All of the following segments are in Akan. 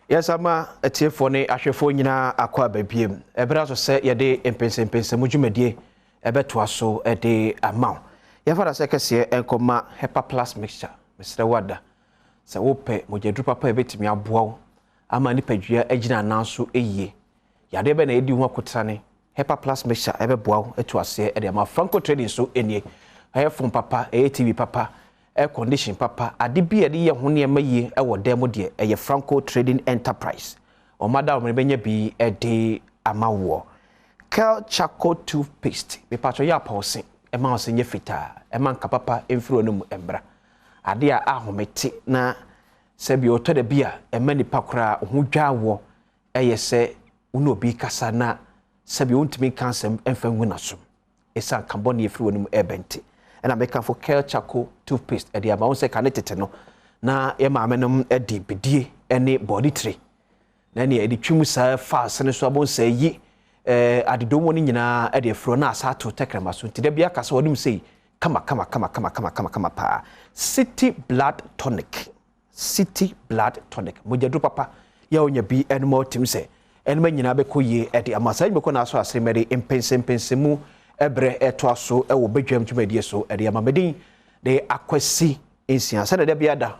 Yes, ama etiefo ne ahwefo nyina akwa babiem. Ebra so se yede mpensenpensemu dwumadie ebeto aso de amaw. Ya fara se kese enkoma Hepa Plus mixture. Mesre wada. Se wope mojedru papa ebetimi aboaw ama nipadua agina nanso eyie. Yade be na edi ho akotane. Hepa Plus mixture ebeboaw eto ase de ama Franco Trading so enie. Phone papa, TV papa. Air condition papa ade bia de ye ho ne maye e wo dem de ye Franco Trading Enterprise o madam me benya bi e de amawo charcoal toothpaste be patcho ya pause e ma osenye fita e man ka papa emfiro no mu embra ade a ahomete na se bi oto de bia e mani pakora ho dwawo e ye se unu obi kasa na se bi ontimi kansem emfa nguna so esa carbon ye firo no mu ebente and I make for charcoal toothpaste e dia ma won se kanetete no na ye ma menom e di bidie ene body tray na ne e di twum sa fast ne so abon se yi adedomo ni nyina e de fro na asato tekrema so nti da bia ka so wonum sei kama pa City Blood Tonic mojadu papa ya onya bi enmo tim se enma nyina be koye e de amasa be ko na so asremere mpensenpensemu ebre eto aso ewo badwam dwumadie so ede amamedin de akwasi ensia se de bia da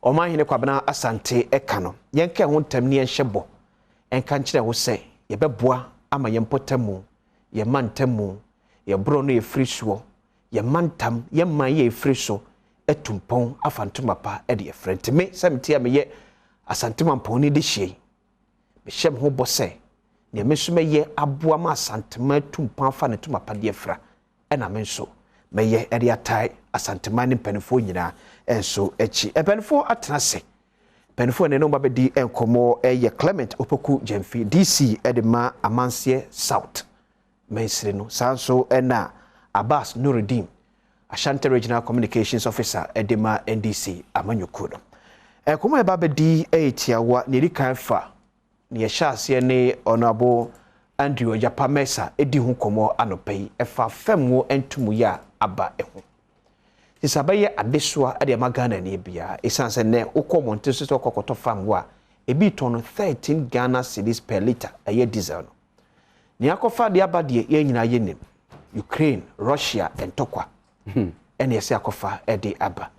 o man hene kwabena asante eka no yenka ho ntam ne enhyebo enka nkire ho se ye beboa ama ye mpotamu ye mantamu ye bro no ye frisuo ye mantam ye man ye friso etumpon afantuma pa ede ye frente me samtia me ye asantuma mpon ni de hye me hyem ho bose ne mesume ye aboa ma asantema tumpan fa ne tuma pade fra ena menso meye ere atai asantema ne penfo nyina enso echi penfo atenase penfo ne no ba bedi enkomo ye Clement Opoku Jemfi DC edema Amansie South mensire no sanso ena Abbas Nuruddin Ashanti Regional Communications Officer edema NDC amanyuku no enkomo ba bedi etiawa ne rikanfa ne yashase ne Honorable Andrew Japamesa edi hu komo anopai efa famwo entumu ya aba ehu isabaye adesoa ade magana ne bia esanse ne ukomonte so kokoto famwo ebi ton 13 Ghana cedis per liter eye diesel no ne akofa de abade ye nyina ye nim Ukraine Russia entokwa ene yesi akofa ede aba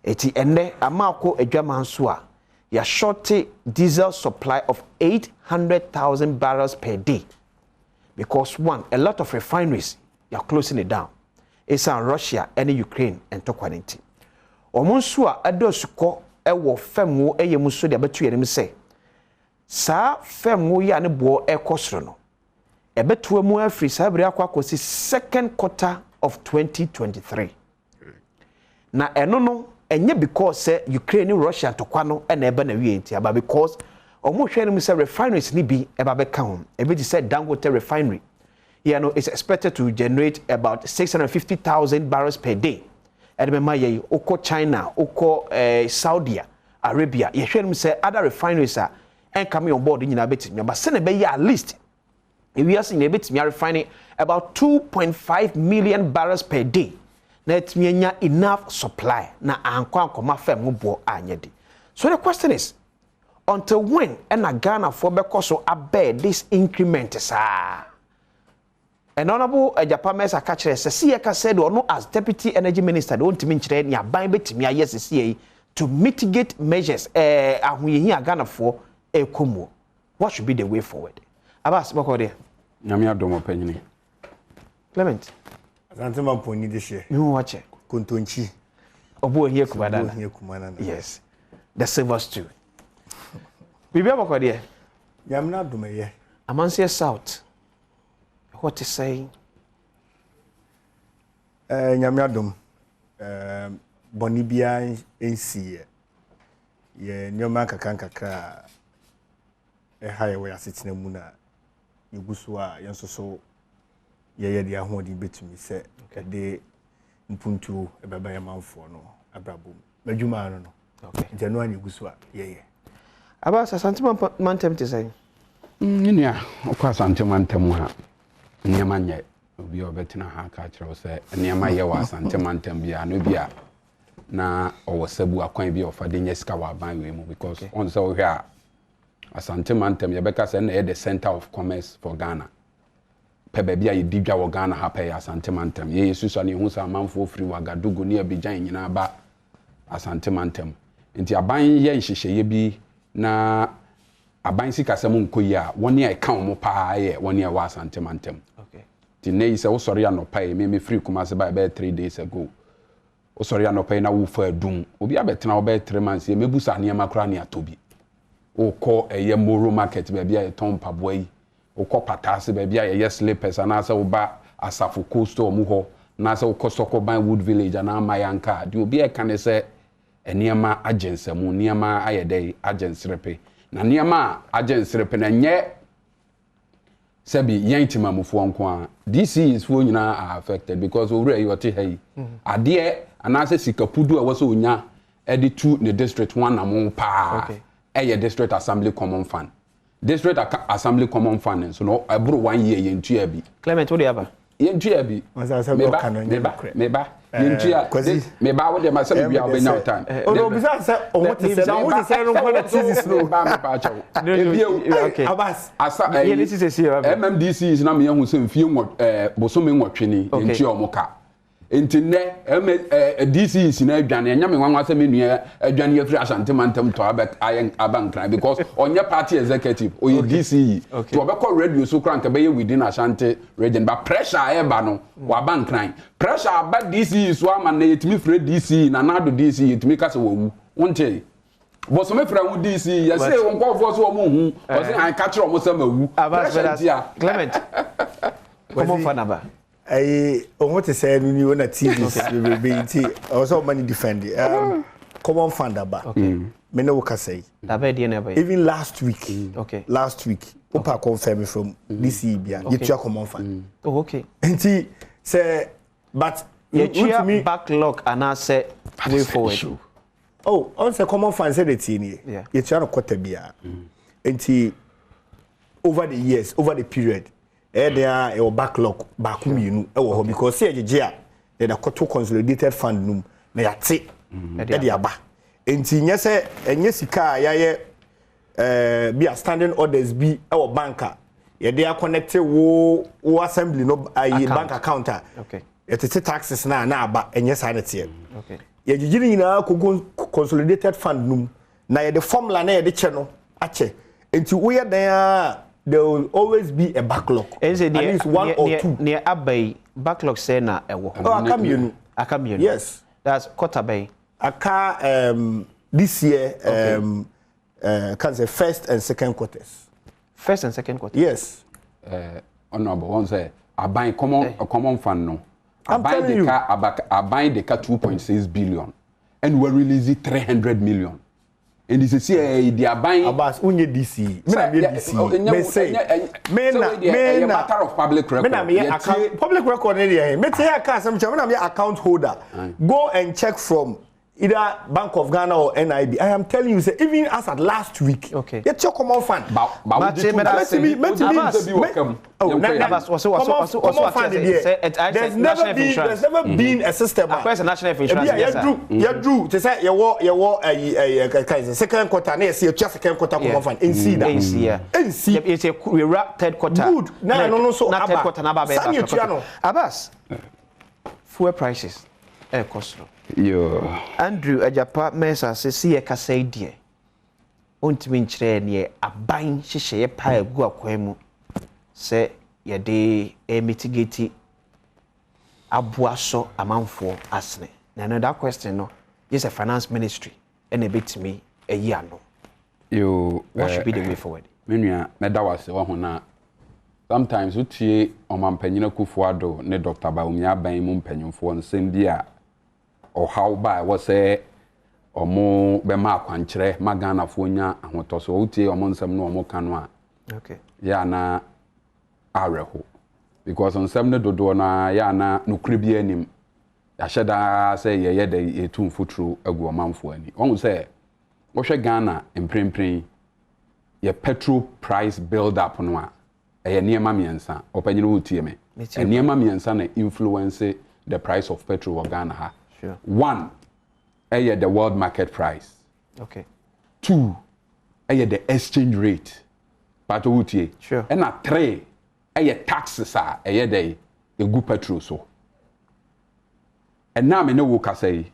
eti enne amako adwamanso a ya shorty diesel supply of 800,000 barrels per day because one, a lot of refineries you're closing it down. It's in Russia and Ukraine and Tokwanenti. Omunsua adosuko ewo femwo eyemuso de abetu yenim say. Sa femwo ya ne bo ekosro no. Ebetu emu afri sa bere akwa kosi second quarter of 2023. Na eno no enye because Ukraine and Russia tokwa no na ebe na wie nti aba because omo hwene mu say refineries ni bi eba be ka ho ebe di say Dangote refinery you know it's expected to generate about 650,000 barrels per day and be maye oko China oko Saudi Arabia ye hwene mu say other refineries are coming on board nyina betimi but say na be at least we are seeing betimi refining about 2.5 million barrels per day na etimi nya enough supply na ankwa fam bo anyedi. So the question is until when Ghana for because abed this increment sir. And Honorable Japamesa catcher Sesiaka said or no as Deputy Energy Minister don't mean ya ban betimi yes to mitigate measures we here Ghana for a kumu. What should be the way forward? Abbas Bokode. Nyame Adom opanyini. Clement. Asantema mponi de hye. You watch it. Kontonchi. Obo here kumadana. Yes. The silver stew. Bibi Bokode. Nyame Adom ye. Amansie South. What is saying? Nyame Adom. Boni bia ensi ye nyoma kakra haye we asetina mu na yeguso a yensoso ye de ahodi betumi se de mpunturo ebeba ye manfo no abrabom madwuma no okay January yeguso a ye aba Asantema mantem te say nnia okwa Asantema mantem ha nniama nye obi obetina ha ka kire se nniama ye wa Asantema mantem bia no bia na owo sabu akwan bia ofade nya sika wa ban we mu because on so hwe a Asante Mantem yɛbɛka sɛ na the center of commerce for Ghana. Pe baby a yɛdi dwa wɔ Ghana ha pɛ Asante Mantem. Yɛ yesu ne ho sɛ amanfo firi Wagadugu ne Abidjan nyina ba Asante Mantem. Nti aban yɛ nhyehyɛeɛ bi na aban sika sɛ mo nkɔ yi a wɔne a ɛka wɔn paa yɛ wɔne a wɔ Asante Mantem. Okay. Ti ne yi sɛ wo sɔre anɔpa yi me free Kumasi ba bɛ 3 days ago. Wo sɔre anɔpa yi na wo fa adum. Obi abɛtena wo bɛ 3 months yɛ mebusa nneɛma kora ne atobi. Wo kɔ ɛyɛ Moro market baabi a yɛtɔn mpaboa yi. Wo kɔ Patase baabi a yɛyɛ slippers anaasɛ wo ba Asafo Coastal mu hɔ na sɛ wo kɔ Sokoban Wood Village ana Mayanka. Di obi ɛka ne sɛ nneɛma agyensamu nneɛma ayɛ dɛ agyensrepe. Na nneɛma agyensrepe na nyɛ sɛbi yɛn timamufoɔ nko a DCs fo nyinaa are affected because owura yi ɔte ha yi adeɛ anaasɛ sikapudu a wɔsɛ onya ɛde tu ne district one na mo paa ɛyɛ district assembly common fund assembly common fund nso no ɛboro 1 year yɛntua bi Clement what do you have yɛntua bi meba yɛntua meba wo de ma sɛ bi a ɔbɛnya o time o bisa sɛ o mo te sɛ no ko na thesis no ba me pa kyɛw okay Abbas asa MMDC is na me hu sɛ mfie bosome nwɔtwe ni yɛntua ɔmo ka enti nɛ DC is na adwane nya me nwanwa sɛ me nua adwane yɛfiri Asante Mantem to abankran because onye party executive o yɛ DC to obɛkɔ radio so kran ka bɛyɛ within Ashanti region but pressure eba no wa abankran pressure aba DC so ama na yɛtimi frɛ DC na nado DC yɛtimi ka sɛ wawu wonte bosome frɛ wo DC yɛsɛ wonkɔfo so ɔmo hu ɔsɛ an ka kyerɛ ɔmo sɛ mawu Clement come on for number what is saying when you want to see this baby also money defend common fund aba me no can say even last week Opa confirmed from DC bia you common fund okay and say but you me backlog and I say way forward on say common fund say the thing you try to quote bia and over the years over the period there a backlog back mienu ewo ho because say agye a the koto consolidated fund num na yate e de aba enti nye se enye sika ya ye be a standing orders bi ewo banka ye dey connect wo assembly no bank account okay yete taxes na aba enye sa na tie okay ye gigiri nyina ko consolidated fund num na ye the formula na ye de che no ache enti wo ye dan there will always be a backlog. At least one or two. Near Abbey backlog say na ewo. Akamienu. Yes. That's quarter bay. Aka this year can say first and second quarters. First and second quarters. Yes. Honorable one say aban common fund no. I'm telling you. Aban de ka 2.6 billion and we release 300 million. And this is the aban Abbas unye DC me say me matter of public record public record me say aka some me na account holder go and check from either Bank of Ghana or NIB. I am telling you, say, even as at last week, okay, it's your common fund. There's never been a system. You drew to say you second quarter, next year, just second quarter common fund. In see that. It's a third quarter. Good. No, so not third quarter. Abbas, fuel prices. Cost. Yo. Andrew Ajapa Mesa says, see a cassa dear. Won't mean chair near a bind shisha a pie go a quemu. Say, ye day a mitigate a boasso amount for asne. Another question, no, yes, a finance ministry and a bit to me a year no. You what should be the way forward? Minya, Medawas, Wahona. Sometimes we see on Mampenina Kufuado, ne Dr. Baumia Baimum Penyon for the same year. Or how by was say or more bema quantre magana funya and what also uti or monsam no more canwa. Okay. Yana areho. Because on some do na yana no cribianim. Yashada say ye de 2 foot through a go man for any. On say Osha Ghana and prim ye petrol price build up no a near mamiansa open you me. And near mamiansa influence the price of petrol of Ghana. Sure. 1, the world market price. Okay. 2, the exchange rate but wutie sure and na 3 taxes a dey egu petrol so and na me ne wo ka say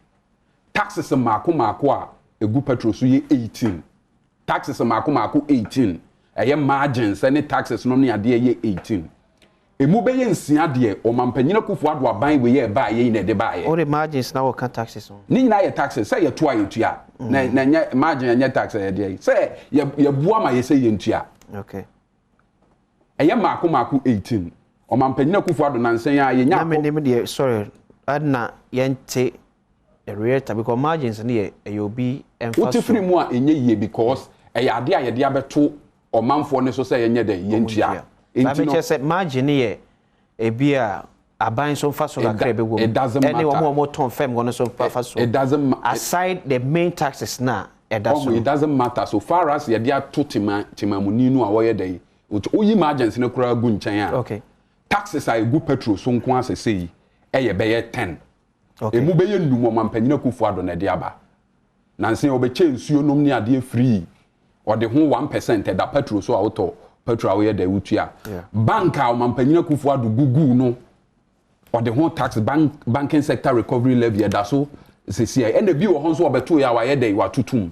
taxes mako a egu petrol so ye 18 taxes mako 18 margins any taxes no ne ade ye 18 emu be ye nsia de o mampanyina Akufo-Adjei aban we ye ba ye na de ba ye all the margins now can taxes on ni na ye taxes say ye to aye tua na nya margin nya tax ye de say ye bua ma ye say ye ntua okay mako 18 o mampanyina Akufo-Adjei na nsen ya ye nya na me name de sorry adna yente the realtor because margins ne you be emphasis what free mu a enye ye because ade a ye de abeto o manfo ne so say ye nya de ye ntua enti no say margin ne e bia aban so fa so kakra be wo it doesn't matter any one ton firm go so fa so it doesn't aside the main taxes na it doesn't matter so far as ye dia to timamuni no a wo ye dey oyi margins ne kura gu nchen a okay taxes a gu petrol so nko asese yi be ye 10 okay emu be ye nnumo mampanyina Akufo-Adjei na de aba nansen obeche nsuo nom ne ade free or the 1% da petrol so auto petrol we dey wutua bank a mampanyina Akufo-Adjei gugu no or the whole tax banking sector recovery levy da so CCI and the bi wo ho so obeto ya wa ye dey wa tutum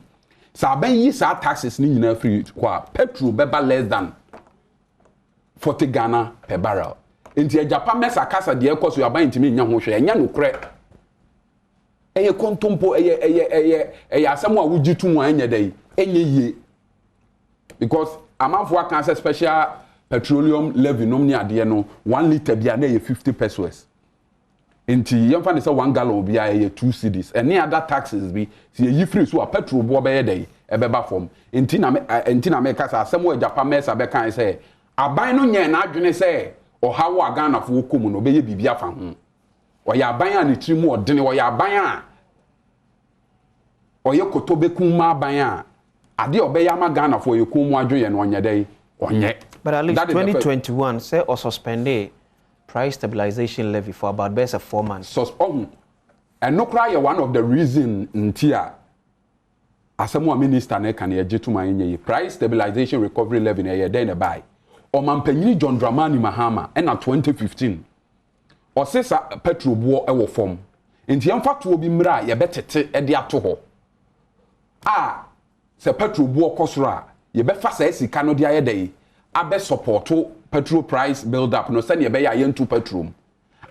sa ban yi sa taxes ni nyina free kwa petrol beba less than 40 Ghana per barrel enti Japan mesa kasa de ekoso ya ban ntimi nya ho hwe nya no kre eye kontompo eye asem a wujitu mu anya dey enye yie because amanfo aka say special petroleum levy nom ni ade no 1 liter bia na ye 50 pesos enti yemfa ne say 1 gallon bia ye 2 cedis any other taxes bi si ye free so a petrol bo be ye dey ebeba form enti na me kasa asem wa Japan mesa be kan say aban no nye na adwene say ohawo agana fo komu no be ye bibia fa ho oya aban a ne trimu odene oya aban a oye kotobekum ma aban a ade obeya ma Ghana for ye komu adwoye no onye dey onye but at least 2021 say or suspended price stabilization levy for about best of 4 months and no cry one of the reason ntia asemu minister na kan ye gituma enye price stabilization recovery levy na ye dey na buy o mampanyini John Dramani Mahama na 2015 o sesa petrol buo e wo fom enti yemfa to obi mra ye betete e de ato ho se petrol buo kosoro a ye be fa sa esika no de ayedai abe supporto petrol price build up no se ne be ya yentu petrol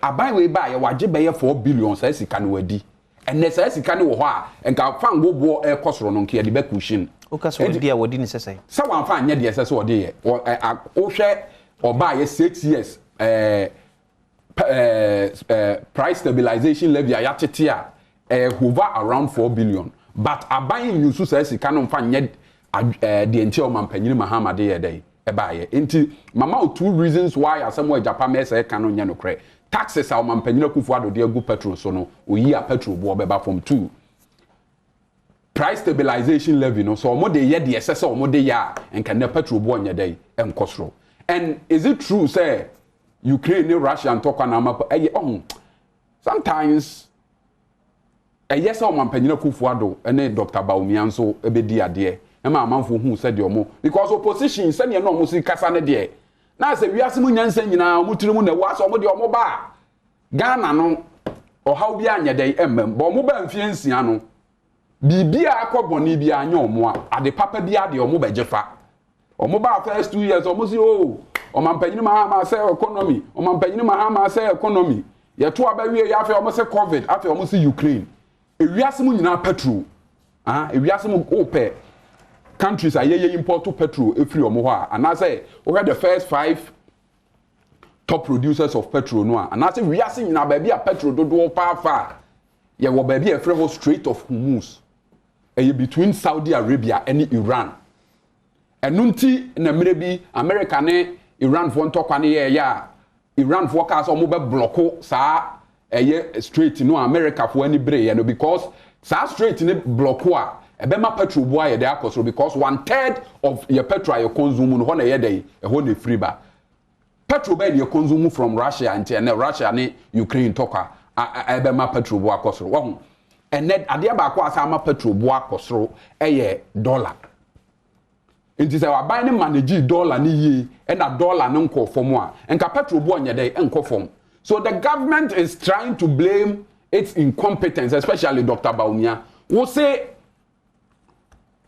aban we ba ye wage be ye 4 billion sa esika no wadi enne sa esika no wo ho a enka fa ngbobuo e kosoro no nke ye de be cushion o ka so dia wadi ni sesai sa wan fa anye de sese wodi ye o hwe oba ye 6 years price stabilization levy ya tete a hover around 4 billion but aban nyusu sa esika no mfa nye de enti o mampanyini Mahama de ye dey e ba ye enti mama o 2 reasons why asemo Japan mesa e kan no nye no kre taxes a mampanyini Akufo-Adjei de agu petrol so no oyi a petrol bo beba from 2 price stabilization levy no so omo de ye de esese omo de ya enka na petrol bo nye dey enkosro and is it true say Ukraine and Russia and talk na map sometimes yes o mampanyina Akufo-Adjei ene Dr. Baumianso ebedi ade e ma amanfo hu se de omo because opposition se ne no omo si kasa ne de na se wiase mu nyansa nyina omo tirimu na wa so omo de omo ba Ghana no o haw bi anya de emmem bo omo ba mfie nsia no bibia akoboni bi anya omo a ade papa bi ade omo bejefa omo ba first 2 years omo si o mampanyini Mahama say economy o mampanyini Mahama say economy ye to abawie ya afi omo say Gov't afi omo say Ukraine ewiase mu nyina petrol ewiase mu ope countries aye import petrol efiri omo ho a ana say we had the first 5 top producers of petrol no ana say wiase nyina ba bia petrol dodo pa ye wo ba bia efre ho Strait of Hormuz between Saudi Arabia and Iran enunti na mire bi America ne Iran fo ntokwa ne ye ya Iran fo ka so mo be blocko sa straight no America fo ani bre ye no because sa straight ne blocko a ebe ma petrol bo aye dey akosoro because 1/3 of your petrol you consume no ho na ye dey e ho na free ba petrol be you consume from Russia and Russia ne Ukraine tokwa ebe ma petrol bo akosoro wo and net ade ba kwa asa ma petrol bo akosoro dollar nti sɛ waban ne manage dollar ni yie ɛna dollar no nkɔ fam a enka petrol bo onyɛ dɛ nkɔ fam. So the government is trying to blame its incompetence, especially Dr. Baumia. Who say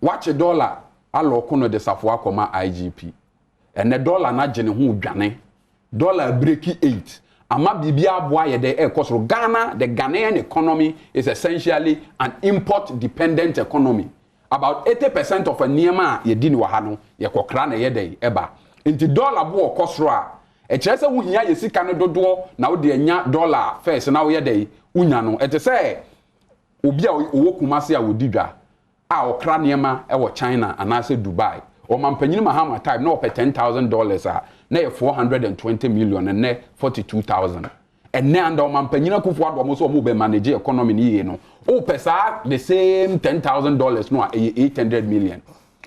watch a dollar alo kono de safwa koma IGP. And the dollar na jene hu dwane. Dollar breaki 8. Ama bibia aboa ye de cost Ghana, the Ghanaian economy is essentially an import dependent economy. About 80% of a niema ye dini wa hano ye kokra na ye de eba. Inti dollar bo cost ra e kyerɛ sɛ wohia yɛ sika no dodoɔ na wo de anya dollar first na wo yɛ dɛ unya no ɛte sɛ obi a wo kumase a wodi dwa a ɔkra nneɛma ɛwɔ China anaasɛ Dubai o mampanyini Mahama type na ɔpɛ $10,000 a na yɛ 420 million and na 42,000 ɛnɛ anda o mampanyini Ampofo-Adjei mo so mo be manage economy ni yie no o pɛ saa the same $10,000 no a 800 million.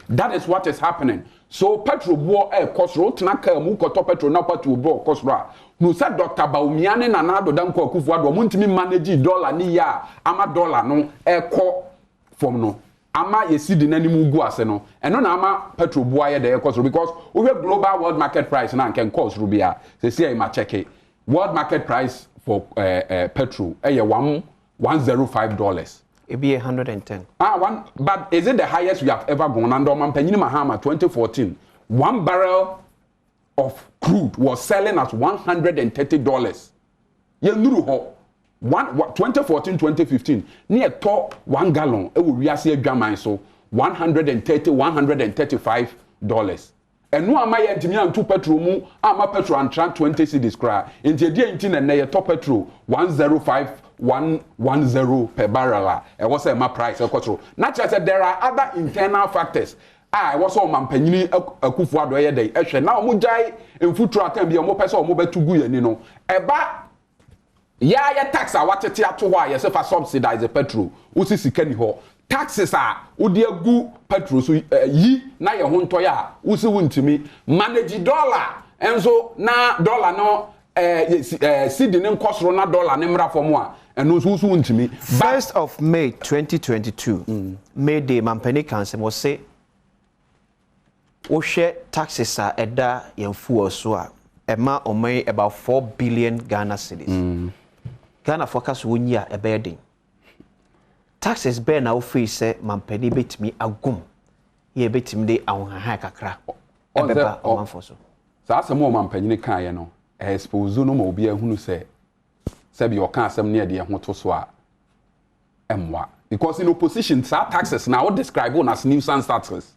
That is what is happening. So petrol bo kosro tnaka mu koto petrol na petrol bo kosro no say Dr. Baumia ne Nana Adom Akufo-Adjei mo ntimi manage dollar ni ya ama dollar no ekọ from no ama yesi di nanimu gu ase no eno na ama petrol bo aye de kosro because we have global world market price na can cost rubia say see ma check it world market price for petrol $105. It be 110. But is it the highest we have ever gone? Under Mampanyini Mahama 2014, 1 barrel of crude was selling at $130. You know, 2014, 2015, near top 1 gallon. It will be so $130, $135. And no amaya intimian 2 petrol mu ama petrol and 20 cedis cry. In the day and na top petrol 105,110 per barrel. It was a my price control. Not just that there are other internal factors. I was all Mampanyini Akufo-Adjei day. Now mujai in food truck can be a more person or more to go you know. Eba ya tax a what to why yourself subsidize the petrol. Usi sikeni ho. Taxes are udi gu petrol so yi na ye ho ntoya usi wuntimi manage dollar enso na dollar no cedi ne nkosoro na dollar ne mra fo mo a eno so usi wuntimi. 1st of May 2022 May Day Mampany Council was say wo share taxes are eda yemfu so a ema omai about 4 billion Ghana cedis. Ghana focus wonya ebedin taxes be na wo free say Mampany betimi agum ye betimi de ahonha kakra ebeba o manfo so sa asem o Mampanyini kan ye no expose no ma obi ahunu say bi o kan asem ne de ho to so a emwa because in opposition sa taxes now describe one as nuisance taxes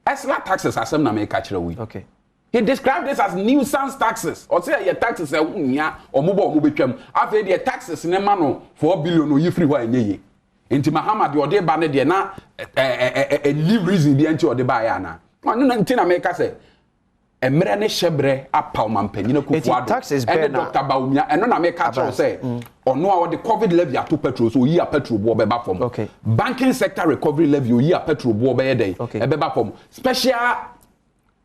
extra taxes asem na me ka kire we. Okay, he described this as nuisance taxes. Or say your taxes are unya or mubo mubetwam. After the taxes ne ma no 4 billion no you free wa enye. Enti Mahama de ode ba ne de na a live reason bi enti ode ba ya na. No nti na make say emre ne hyebre apa Mampanyini Akufo-Adjei. Taxes be na Dr. Baumia eno na make catch say ono a the COVID levy ato petrol so yi a petrol bo be ba fom. Okay. Banking sector recovery levy yi a petrol bo be ye dey e be ba fom. Special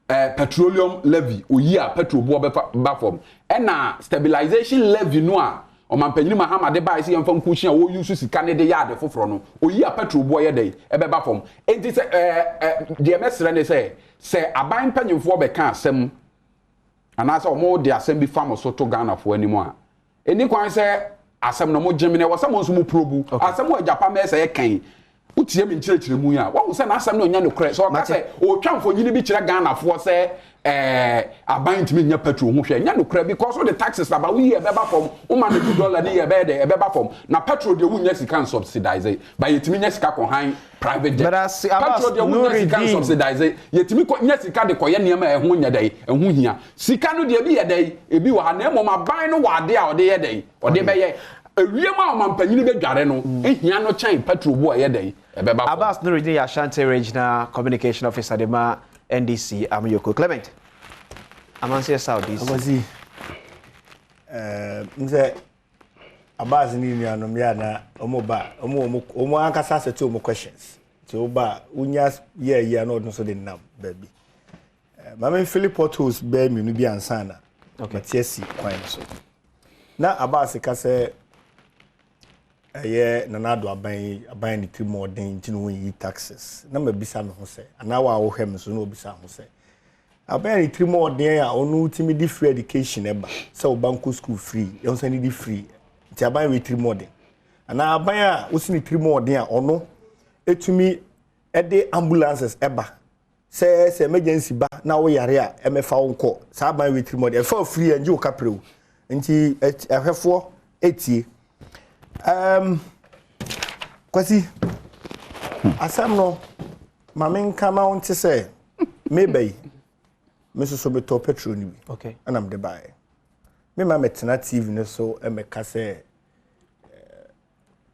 petroleum levy oyi a petrol bo be ba fom and na stabilization levy no a o Mampanyini Mahama de ba isi yemfa nkuchi a wo use sika ne de yade foforo no oyi a petrol bo ye dey e be ba fom enti se de mesre ne se aban panyimfo be ka asem anasa o mo de asem bi fam so to Ghana fo animu a eni kwan se asem no mo gemine wo se mo nso mo probu asem wo Japan me se kan utie mi nkyerɛkyerɛ mu ya wo se na asem no nya no kre so ka se o twamfo nyini bi kyerɛ Ghana fo se aban timi nya petrol ho hwɛ nya no kre because all the taxes about we here beba from o man the dollar ni here be there beba from na petrol de wunya sika subsidize by yetimi nya sika kon han private jet petrol de wunya sika subsidize yetimi nya sika de koye niam e ho nya dai e ho hia sika no de bi ye dai e bi wa ha na emom aban no wa de a ode ye dai ode be ye ewiem a Mampanyini be dware no ehia no chain petrol bo ye dai e beba from Abbas Nuruddin Ashanti Regional Communication Officer de ma NDC Amyoko Clement Amansia Saudis Abazi nze Abbas ni nuanom ya na omo ankasa sete omo questions so ba unya ye na odun so de nam baby mama Philip Portos be mi no bi ansa na okay matiasi kwan so na Abbas ka se nanado aban ni tiri modern nti no yi taxes na mabisa me ho sɛ ana wa wo hwɛ me so no obisa ho sɛ aban ni tiri modern a onu timi di free education eba sɛ wo banko school free yon sɛ ni di free nti aban we tiri modern ana aban a wo si ni tiri modern a ono etumi ede ambulances eba sɛ emergency ba na wo yare a emefa wo nkɔ sa aban we tiri modern fa free anji wo kaprew nti ehwefo etie kwasi asam no mamen kama on te say maybe me so be to petrol ni bi okay anam de bae me ma metena tv ne so me ka say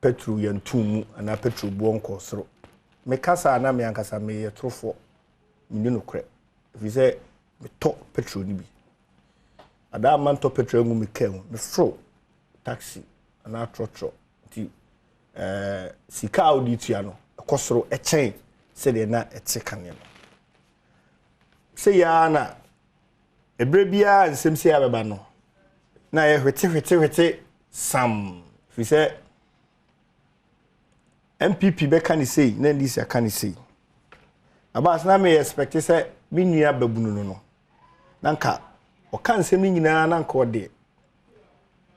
petrol yantum ana petrol bu onko soro me kasa na me ankasa me ye trofo me ni no kre fi say me to petrol ni bi ada man to petrol ngu me ka me fro taxi ana trotro ti sika auditua no ekosoro echen se de na etekane no se ya na ebre bia nsem se ya beba no na ye hwete sam fi se MPP be kan sei na ndi se kan sei aba na me expect se mi nua babunu no nanka o kan nsem ni nyina nanka o de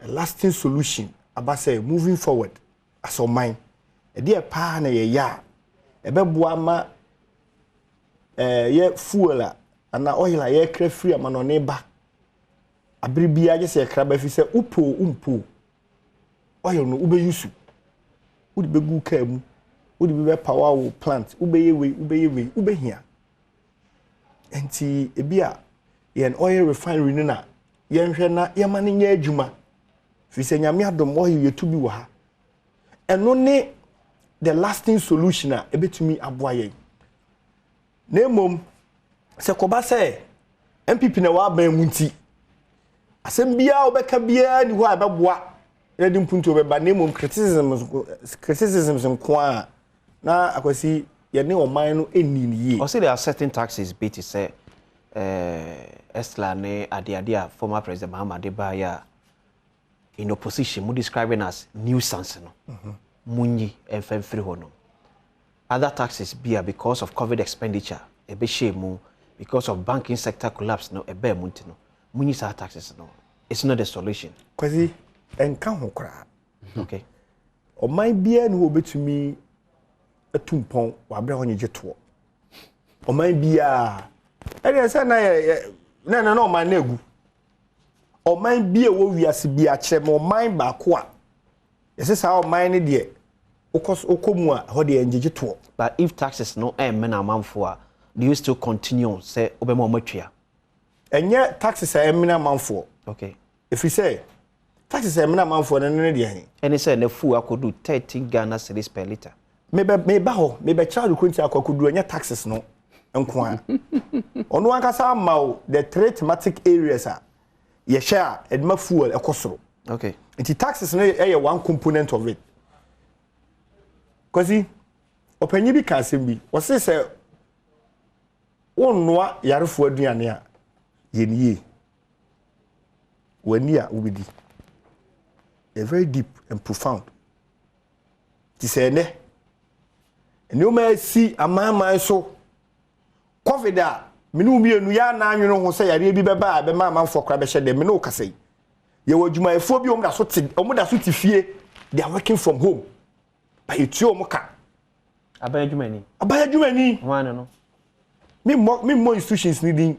a lasting solution aba say moving forward as on mine e dey pa na ye ya e be boa ma ye fuel ana oil ye kra free ama no ne ba abribia je se kra ba fi se umpo oil no ube yusu udi be gu ka mu udi be power wo plant ube ye ube hia enti ebia ye oil refinery na ye nhwe na ye ma ne nya adwuma fi se nyame adom oil ye tubi wo ha eno ne the lasting solution a ebetumi aboa ye na emom se koba se MPP na wa ban mu nti asem bia obeka bia ni ho abeboa ready mpunto beba na emom criticisms nko na akwasi ye ne oman no eni ni ye o say there are certain taxes bit to say Estla ne adia former president Muhammad Debaya in opposition mu describing as nuisance no munyi enfree ho no other taxes be because of COVID expenditure e be shame because of banking sector collapse no e be munti no munyi sa taxes no it's not the solution kwasi enka ho kra okay o man bia no obetumi atumpon wa bra ho nyegeto o man bia e dey say na o man na egu o man bia wo wiase bia kire mo man ba ko a yesi sa o man ne de okomu a ho de nyegeto but if taxes no men amanfo a do you still continue say obema matwa enye taxes men amanfo okay if you say taxes men amanfo na ne de hen any say na fu akodu 13 Ghana cedis per liter me be charge kwenti akodu enye taxes no enko a ono ankasa ma the three thematic areas a ye share edma fuel ekosoro okay nti taxes no one component of it cause opanyi bi ka asem bi o se wonnoa yarefo aduane a yeniye wani a ubidi a very deep and profound ti se ne eno ma si amama so COVID a menu mienu ya na anwene ho se yare bi beba be ma amanfo kra be hye de me no kasai ye wadwumayefo bi omuda so ti fie they are working from home but etuo mo ka abayadwumani wane no me more institutions needing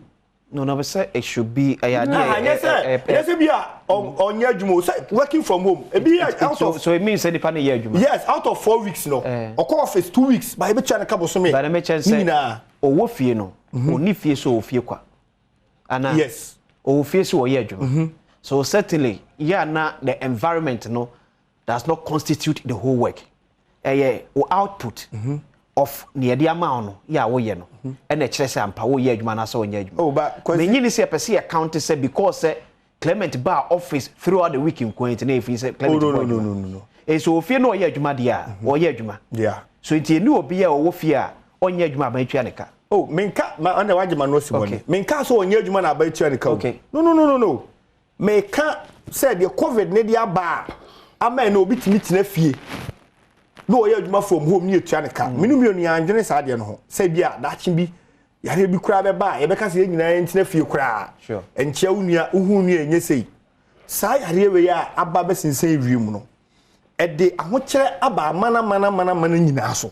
no be say it should be a yes be on adwuma say working from home e be out of so it means say the pan year adwuma yes out of 4 weeks no or office 2 weeks by be try na kabo so me but me chance say owo fie no oni fie so ofie kwa ana yes owo fie so year adwuma so certainly na the environment no does not constitute the whole work output of near amount no ya wo ye no e na kire say ampa wo ye adwuma na so onye adwuma oh but me nyini say person account say because Clement bar office throughout the week in Quaint na if say Clement no so ofie no ye adwuma dia wo ye adwuma yeah so nti eni obi ya wo fie a onye adwuma ba twa ne ka oh menka ma na wagema no si boni menka so onye adwuma na ba twa ne ka okay no menka say the COVID ne dia ba ama na obi timi tena fie no oye adwuma from home ni etua ne ka minum yo ni anjene sa de no ho se bia dachi bi yare bi kura be ba ye be ka se nyina ntena fie kura sure enchia unua uhu nu enye sei sa yare we ya aba be sensen wiem no ede ahokere aba mana nyina so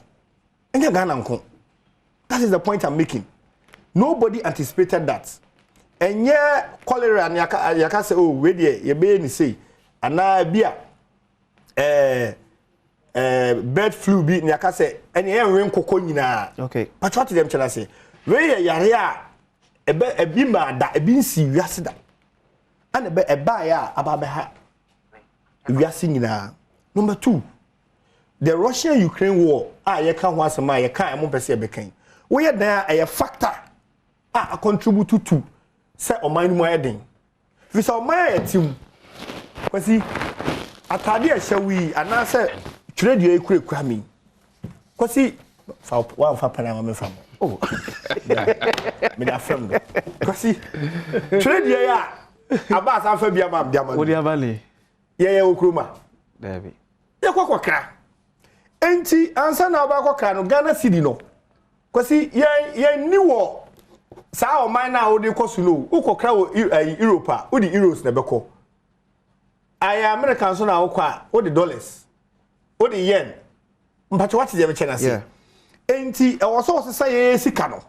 enya Ghana nko. That is the point I'm making. Nobody anticipated that. Enye cholera and yaka say oh we dey ye be ni say ana bia bird flu bi ni yaka say ene enwe nkoko nyina. Okay. Patwat dem chela say we ye yare a ebi ma da ebi nsi wiase da. Ana be eba ya aba be ha wiase nyina. Number 2, the Russia-Ukraine war ye kan ho asema ye kan mo pese ye be kan. We ye dan a factor a contribute to say oman mu eden. Fi say oman etim. Kwasi atade a hyawi ana say twerede ekura mi. Kwasi fa wa fa pana ma fam. Oh. Me da fam do. Kwasi twerede ya aba san fa bia ma bia ma. Wo dia valley. Ye okroma. David. Ye kwakra. Enti ansa na ba kwakra no Ghana city no. Kwasi ye ni wo sa o man na o de kosu no. Ukokra wo Europe a, o di euros na beko. Aya American so na wo kwa, o di dollars. O di yen. Mpacho what dey chena say. Enti e wo so say ye sika no.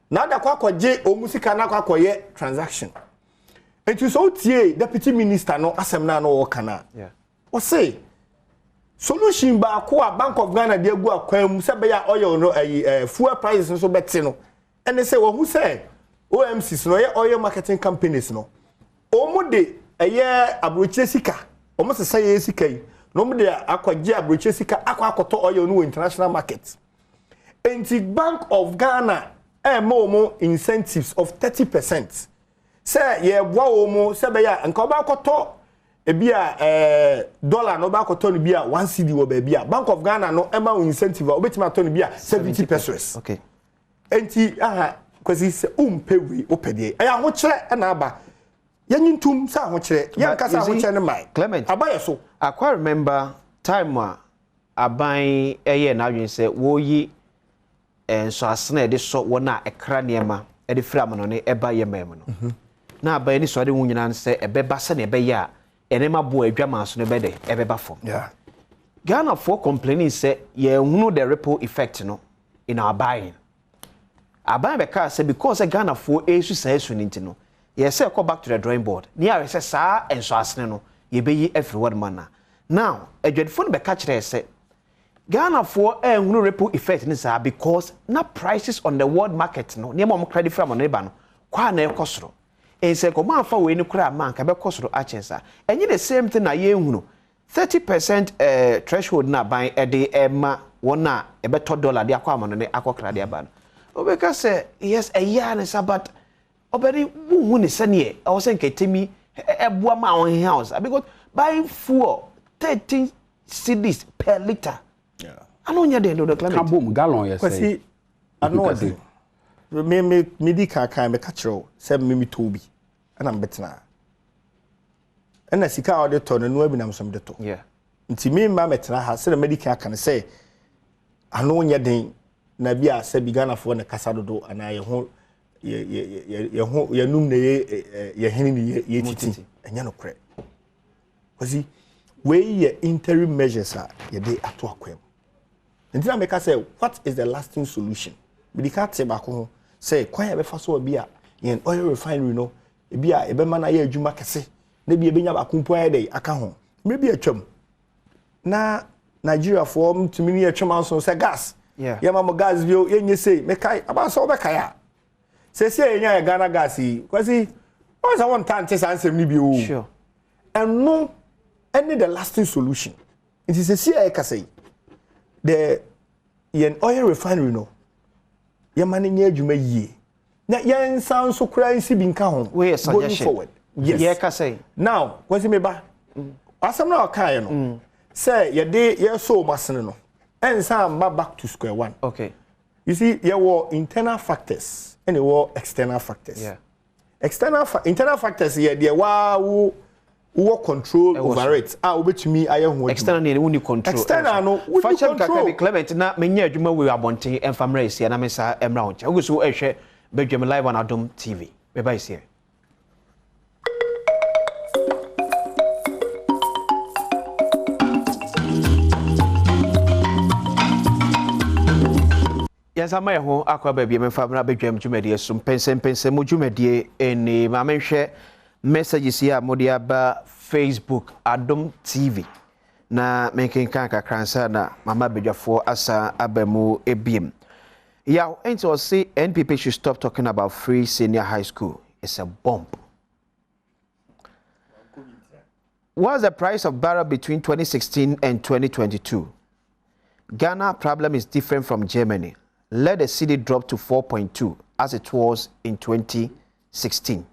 Na da kwa kwaje o musika na kwa koye transaction. Enti so tie deputy minister no asem na no wo kana. Yeah. O say solution ba ko a Bank of Ghana de agu akwam se be ya oil no fuel prices so beti no ene say wo hu say OMCs no ye oil marketing companies no omo de abroche sika omo se say sika yi no mo de akwaje abroche sika akoto oil no international market. Enti Bank of Ghana mo incentives of 30%. Say ye boa omo se be ya nka oba akoto ebia dollar no ba ko ton bia 1 cedi wo ba bia Bank of Ghana no ema incentive obetima ton bia 70 pesos. Okay. Enti kwasi se umpewi opede aya ho kire na aba yanyintum sa ho kire yanka sa ho kire ne mai Clement abaye so I quite remember time aban na adwen se wo yi so asena de so wona ekra niema e de fra no ne eba ye mem no na aban ni so de hu nyina se ebeba se ne ebe ya enema bo adwama so ne bede ebeba fom. Yeah. Ghana for complaining say ye hunu the ripple effect no in our buying. Aban be ka say because Ghana for esu say esu ninti no. Ye say go back to the drawing board. Ni are say sa enso asene no ye be yi everyone man. Now, adwadfo no be ka kire say Ghana for hunu ripple effect ni sa because na prices on the world market no. Ni mo credit from no ba no. Kwa na ekosoro. Ense ko ma fa we ni kura man ka be kosoro achensa. Enye the same thing na ye hunu. 30% threshold na ban de ema wona e beto dollar de akwa amano ne akokra de aba no. Obeka say yes a year ne sabat obedi wu ni sane e wo say nketemi eboa ma on house because buying fuel 13 cedis per liter. Yeah. Anonya de do Clement. Kabom gallon yes. Kwasi ano me di kan me ka kiro say me tobi ana mbetena ena sika auditor no abi nam som de to. Yeah. Nti me ma metena ha se na medical kan say ano nya den na bia se bi Ghana fo na kasa dodo ana ye ho ye num na ye hini ni ye titi enya no kre. Kwasi we ye interim measures a ye dey ato akwam. Nti na me ka say what is the lasting solution? Medical te ba ko say kwan ye be fa so bia yen oil refinery no e bia e be ma na ye adwuma kese na bi ebenya ba kumpo ya dey aka ho me bi atwam na Nigeria for mtumi ni atwam anso se gas ya mama gas bio yenye sei me kai aba so be kai a se yenya ya Ghana gas yi kwasi once I want time chance answer ni bio Sure. And no any the lasting solution it is se ya ka sei the yen oil refinery no ya manenya adwuma yie na yen sound so kura nsi bi nka ho going forward. Yes. Yeah, ka say. Now, what's me ba? Asam na kai no. Say ye so masene no. And some back to square one. Okay. You see, there were internal factors and there were external factors. Yeah. Internal factors here there wow who control over it. Ah, obetumi aye ho. External ne woni control. External no woni control. Fashion Clement na menya adwuma we abonten emfamra esi na me sa emra ho. Oguso ehwe Badwam live on Adom TV. Be bye see. Yes, I'm here. Akwa baby, I'm family Badwam dwumadie so Mpensenpensemu dwumadie eni ma menhwe messages here modia ba Facebook Adom TV na menkenkan kakransa na mama bedwafo asa abamu ebiem. Yeah, and so say NPP should stop talking about free senior high school. It's a bomb. What's the price of barrel between 2016 and 2022? Ghana problem is different from Germany. Let the city drop to 4.2 as it was in 2016.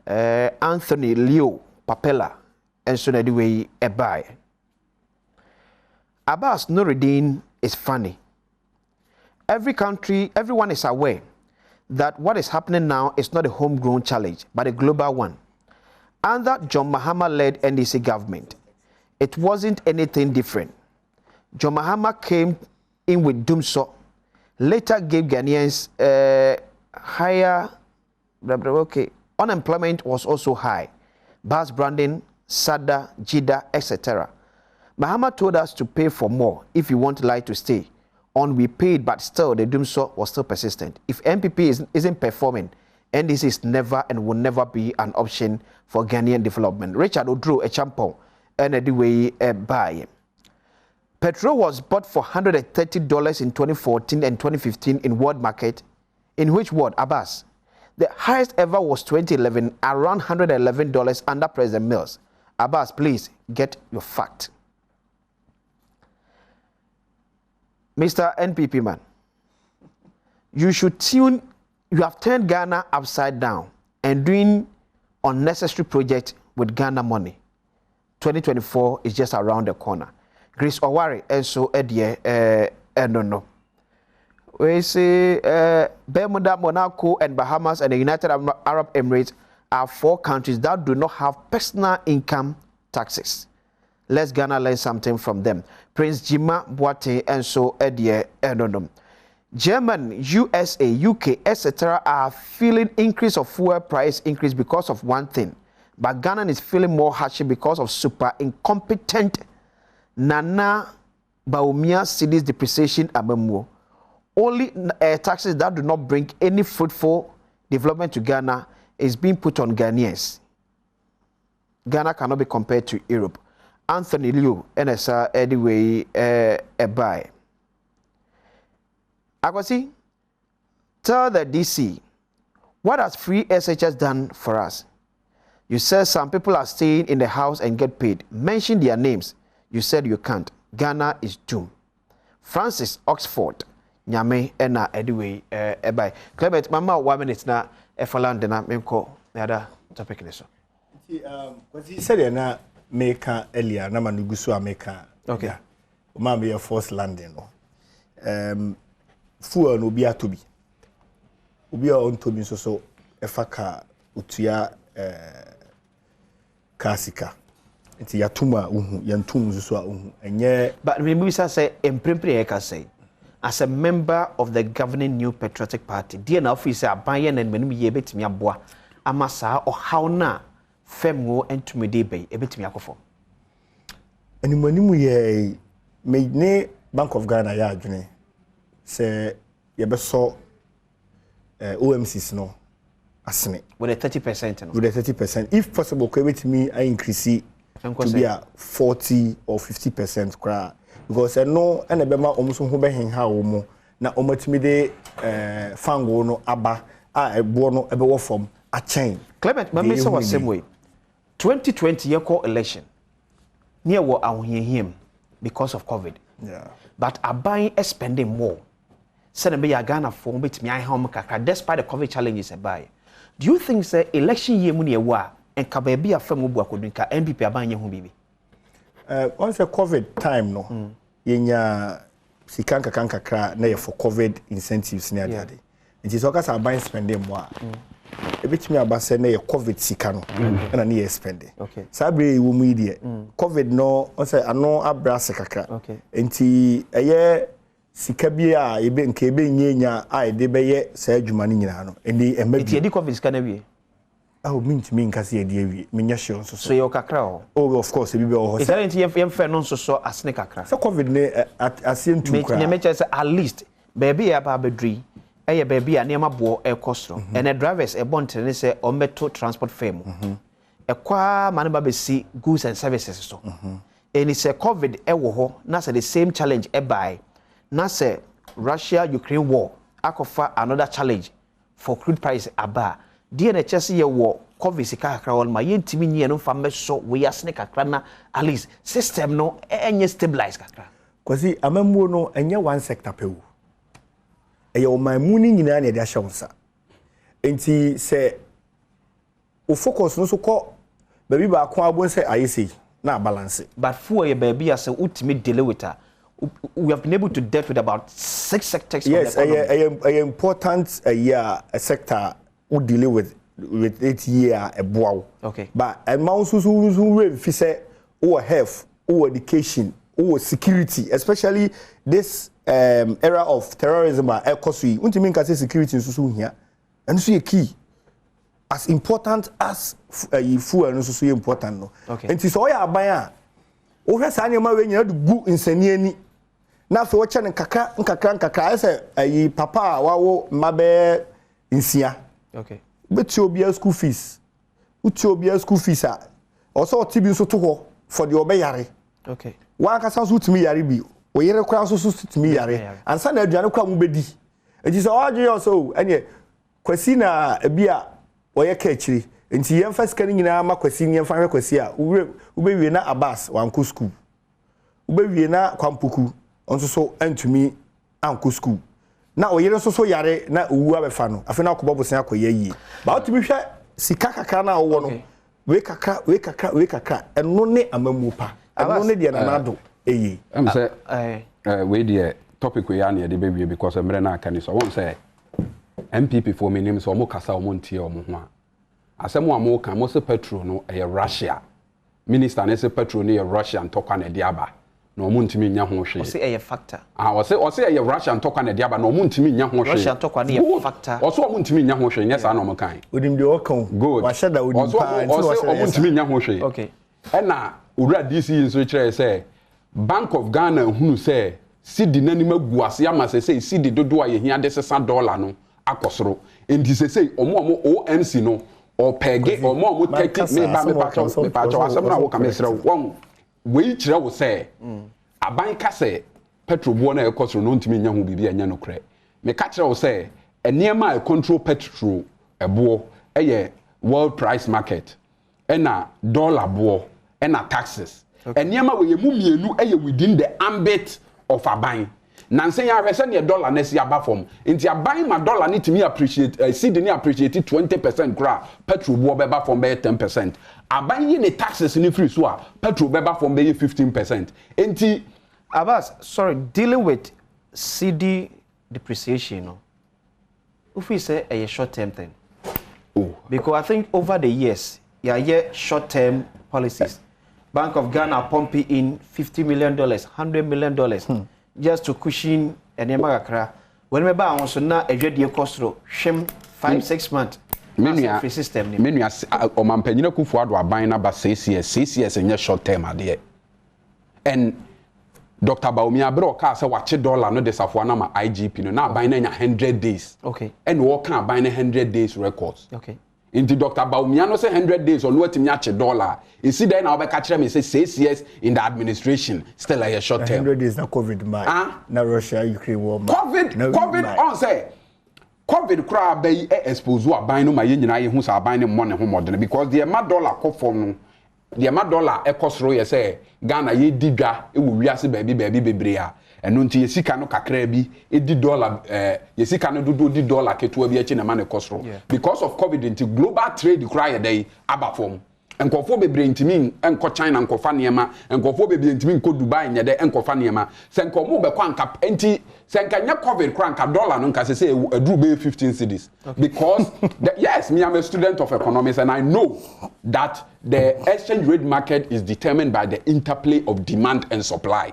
Anthony Leo Papella and so the way a buy. Abbas Nuruddin is funny. Everyone is aware that what is happening now is not a homegrown challenge, but a global one. Under John Mahama-led NDC government, it wasn't anything different. John Mahama came in with Dumso, later gave Ghanaians higher, unemployment was also high, bus branding, SADA, JIDA, etc. Mahama told us to pay for more if you want life to stay on. We paid, but still the Dumso was still persistent. If MPP isn't performing, NDC is never and will never be an option for Ghanaian development. Richard Odro, a champion, and the way buy. Petrol was bought for $130 in 2014 and 2015 in world market. In which world, Abbas? The highest ever was 2011, around $111 under President Mills. Abbas, please get your fact. Mr. NPP man, you have turned Ghana upside down and doing unnecessary projects with Ghana money. 2024 is just around the corner. Grace Owari and so no. We say Bermuda, Monaco, and Bahamas and the United Arab Emirates are 4 countries that do not have personal income taxes. Let's Ghana learn something from them. Prince Jima Boate and so no. Germany, USA, UK, etc. are feeling increase of fuel price increase because of one thing. But Ghana is feeling more hardship because of super incompetent Nana Baumia cities depreciation abamuo. Only taxes that do not bring any fruitful development to Ghana is being put on Ghanaians. Ghana cannot be compared to Europe. Anthony Liu, NSA, anyway, a buy. Akwasi, tell the DC, what has free SHS done for us? You said some people are staying in the house and get paid. Mention their names. You said you can't. Ghana is doomed. Francis Oxford, Nyame, Ena, anyway, by Clement, Mama, 1 minute now, Efalanda, Memko, the other topic. What he said, na make earlier, Namanugusu, make okay. Mamma, your first landing. Fuel no be a to be. Ubi on to be so efaka utia kasika. Enti yatuma uhu yantum so uhu enye. But we say emprempre eka say as a member of the governing New Patriotic Party, dear na officer abaye and menu ye betimi aboa amasa or how na femwo entumede be ebetimi akofo. Animanimu ye me ne Bank of Ghana ya adwene. Say yebeso OMCs no asene with a 30% no? With a 30%, if possible could wait me I increase it to be a 40 or 50% cra because I know and a bema almost who be hin ha omo na omatimi de fango no aba a ebo no ebe from a chain. Clement me say was same way 2020 year call election near what him because of COVID. Yeah. But are buying spending more. Send me a Ghana for me to me home kaka despite the COVID challenges a buy. Do you think say election year money wa and kabebi a firm ubu akudinka NPP abanye hu bibi? Once a COVID time no. Yenya sikanka kanka na ye for COVID incentives near daddy. It is okasa buying spending more. ebetimi abase na ye covid sika no na na ye spend okay sabre wo mu ide covid no on say ano abrase kakra okay enti eye sika bi a ebe nke ebe nyenya a ede be ye sa adwuma ni nyina no eni ema bi enti edi covid sika na wie oh mintimi nkase ede awie menya hye onso so ye kakra o oh of course ebi be o is there enti ye fe no nso so asne kakra so covid ne asientu kra me meche say at least baby ya ba bedri eye baby a niam abo e kosro and the drivers e bonte ne say o meto transport firm e kwa mane ba be see goods and services so and it's a covid e wo ho na say the same challenge e by na say Russia Ukraine war akofa another challenge for crude price aba die na chese ye wo covid sika kakra won ma ye ntimi nyie no fa meso we asne kakra na at least system no enye stabilize kakra kwasi amamuo no enye one sector pewu eye o mamuni nyina na de ahye wonsa enti se o focus no so ko baby ba ko abon say ayese na balance but for your baby as a ultimate deal with her we have been able to deal with about 6 sectors yes of the economy. a important a sector who deal with it year a bow okay but and mouse who fi say or health or education or security especially this era of terrorism or economy untimi nka say security so here and so key as important as fuel no so important no okay enti so ya aban a wo hwɛ saa nyama we nyina de gu nsani ani na fe wo kyɛ nkakra ese papa wawo mabe nsia okay beti obia school fees uti obia school fees a also tibi so to ho for the obeyare okay wa kasa so timi yare bi o yere kwa so timi yare ansa na aduane kwa mu bedi enti so oje yo so ene kwasi na bia oye ka akiri enti yem fasika ni nyina ma kwasi ni yem fa hwe kwasi a ubewie na abas wanko school ubewie na kwampoku onso so antumi anko school na oyere so yare na owu abefa no afi na akobobosen akoye yi ba otimi hwe sika kakra na wo no we kakra eno ne amamu pa eno ne de na nado eyi am say we the topic we yan de be because emre na aka ni so won say MPP for me name so mo kasa o mo ntie o mo ho a asem wa mo kan mo se petrol no e Russia minister ne se petrol ne Russia ntokwa na de aba na o mo ntimi nya ho hwe o se e factor o se e Russia ntokwa na de aba na o mo ntimi nya ho hwe Russia ntokwa na e factor o so o mo ntimi nya ho hwe nya sa na o mo kan odim de o kan wa sheda odim pa nti o mo ntimi nya ho hwe okay e na owura DC nso kire say Bank of Ghana hunu say cedi nanim agu ase ama say cedi dodo a ye hia de $60 no akosoro enti say omo OMC no o pege omo take me ba pacho asem na wo ka mesre won we kire wo say aban ka say petrol bo na ekosoro no ntimi nya ho bibia nya no kre me ka kire wo say enema e control petrol ebo eye world price market ena dollar bo ena taxes enema we ye mu mienu eye within the ambit of aban nansen ya hwese ne dollar na si aba form nti aban ma dollar ni timi appreciate cedi ni appreciate 20% kra petrol bo beba form be 10% aban yi ne taxes ni free so a petrol beba form be 15% nti Abbas sorry dealing with cedi depreciation no if we say a short term thing because I think over the years short term policies Bank of Ghana pumping in $50 million, $100 million just to cushion an emagakra. When we buy on so now a jedia costro, shim 5-6 months. Free system. Many as or Mampanyina Kufuadwa buying about 6 years in your short term idea. And Dr. Baumia Broka say watch $1 no desafuana ma IGP no now buying 100 days. Okay. And what can buying 100 days records. Okay. Inti Dr. Baumiano say 100 days or what him yache $1. You see then I'll be catching me say 6 years in the administration still like a short term. 100 days na COVID man. Na Russia Ukraine war man. COVID on say COVID cry be expose wa ban no ma ye nyina ye hu sa ban ne money ho modern because the ma dollar ko form no the ma dollar e kosoro ye say Ghana ye didwa e wo wiase baabi bebre a eno nti ye sika no kakra bi e di dollar ye sika no dodo di dollar ketua bi achi na ma ne kosoro because of COVID nti global trade cry dey aba form Enkofo bebre ntimi enko China enkofa niema enkofo bebre ntimi enko Dubai nyede enkofa niema se enkomo be kwa nka enti se enkanya covid kwa nka dollar no nka se aduru be 15 cedis because yes me am a student of economics and I know that the exchange rate market is determined by the interplay of demand and supply.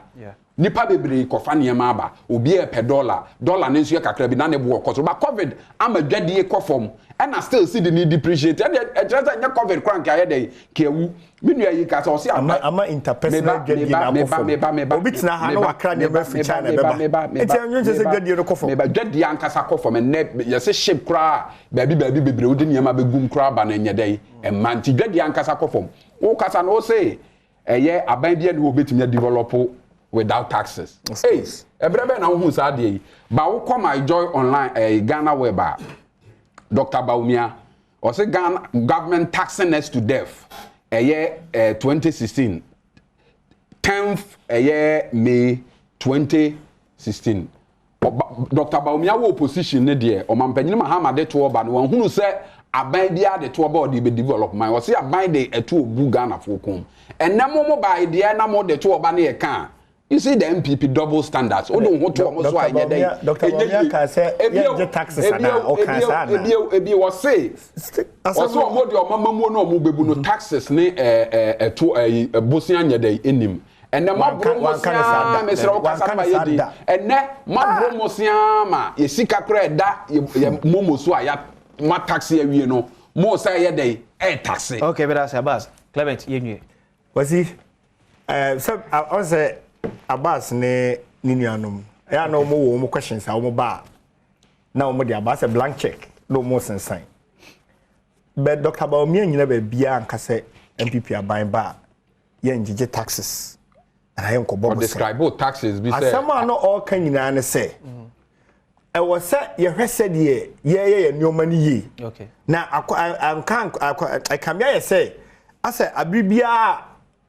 Nipa bebre kofa niema aba obi e per dollar ne nso ye kakra bi na ne bo koso ba covid am adwade e kofom and I still see the need depreciate and just nya covid crank aye dey kewu minu ayi ka so see ama interpersonal dwade na kofom obi tina ha na wakra ne ba fi China beba enti anyo se dwade no kofom me ba dwade ankasa kofom ne ye se ship kra baabi bebre odi niema begum kra ba na nya dey e man ti dwade ankasa kofom wo kasa no say eye aban bia ne obetimi develop without taxes. Hey, ebrebe na hu sa de ba wo come my joy online Ghana weba Dr. Baumia or say Ghana government taxing us to death 2016 10th May 2016 Dr. Baumia wo opposition ne de o mampanyin Mahama de to oba no hunu say aban bia de to oba o de be develop my o say aban de eto obu Ghana fokom enamo mo ba de na mo de to oba na ye kan. You see the MPP double standards. O don't want to almost why they Dr. Baumia can say the taxes na o kan sa na. Ebi was say. Also mo de o mama mo no mo bebu no taxes ne to bosia nya dey enim. And the ma bromosia mesra o kasa ba yedi. And ne ma bromosia ma ye sika kra da ye momo so aya ma tax awie no. Mo say ye dey tax. Okay, but that's Abbas. Clement yenwie. Was he so I say Abbas ne ninuanom ya no mo wo mo questions a wo ba na wo de Abbas a blank check no mo sensan but Dr. Baumia nyina ba bia anka se MPP aban ba ye ngige taxes and I enko bobo describe what taxes be say asama no all kan nyina ne say e wo se ye hwese de ye nyoma ni yi okay na anka akamia ye say ase abribia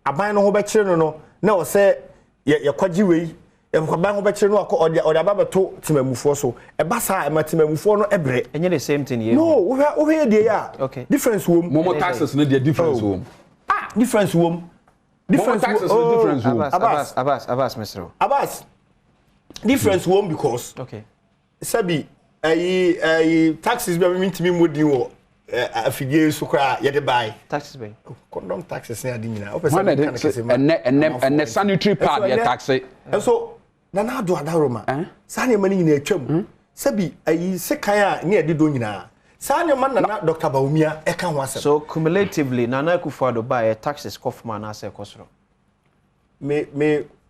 aban no ho be kire no na wo se ye kwaji wei e kwaban ho be kire no akọ ode ababa to timamufo so e basa e matimamufo no ebre enye the same thing here no wo he dey ya okay difference wom momo taxes no dey difference wom difference wom difference taxes no difference wom Abbas Mesro Abbas difference wom because okay sabi taxes be mintimi modin wo afidie so kra ye de buy taxes be condom taxes na adi nyina o pese and sanitary pad ya taxe so na do adaroma sa ne mani nyina atwam sabi sekan a ne ade do nyina sa ne man na Dr. Baumia e ka ho asem so cumulatively Nana Akufo-Addo buy taxes kofuma na se kosoro me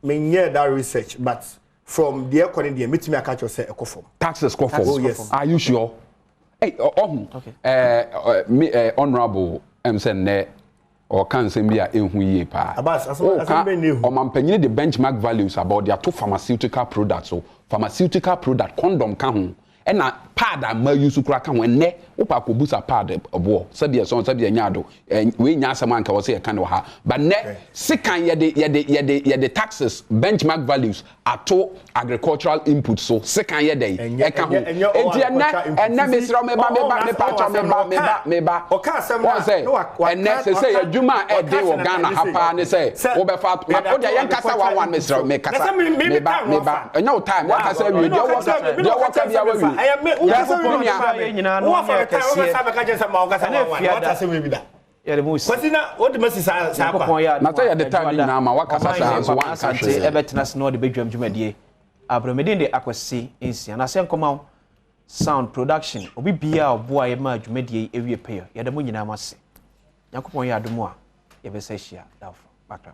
nye that research but from the economy the metimi aka cho say ekofom taxes kofom oh yes are you sure honorable Msenne or can send me a enhuye pa. Abbas, Mampanyine the benchmark values about their two pharmaceutical products. So pharmaceutical product condom can and a pad a use crack when ne upa kubusa pad obo sabia son sabia nyado we nya samanka was say kind of ha but ne sikan ye the taxes benchmark values are to agricultural inputs so sikan ye dey e ka ho and na mesra me ba o ka asem na and ne say adwuma e dey wo Ghana hapa ne say wo be fa o dey yan kasa one mesra me kasa me ba enya time wa kasa we dey work bia we I am sound production obi bia oboa ye ma dwumadie ewie pay ye da mo nyina mase yakopon ya adomo a ye be se hia dafo bakra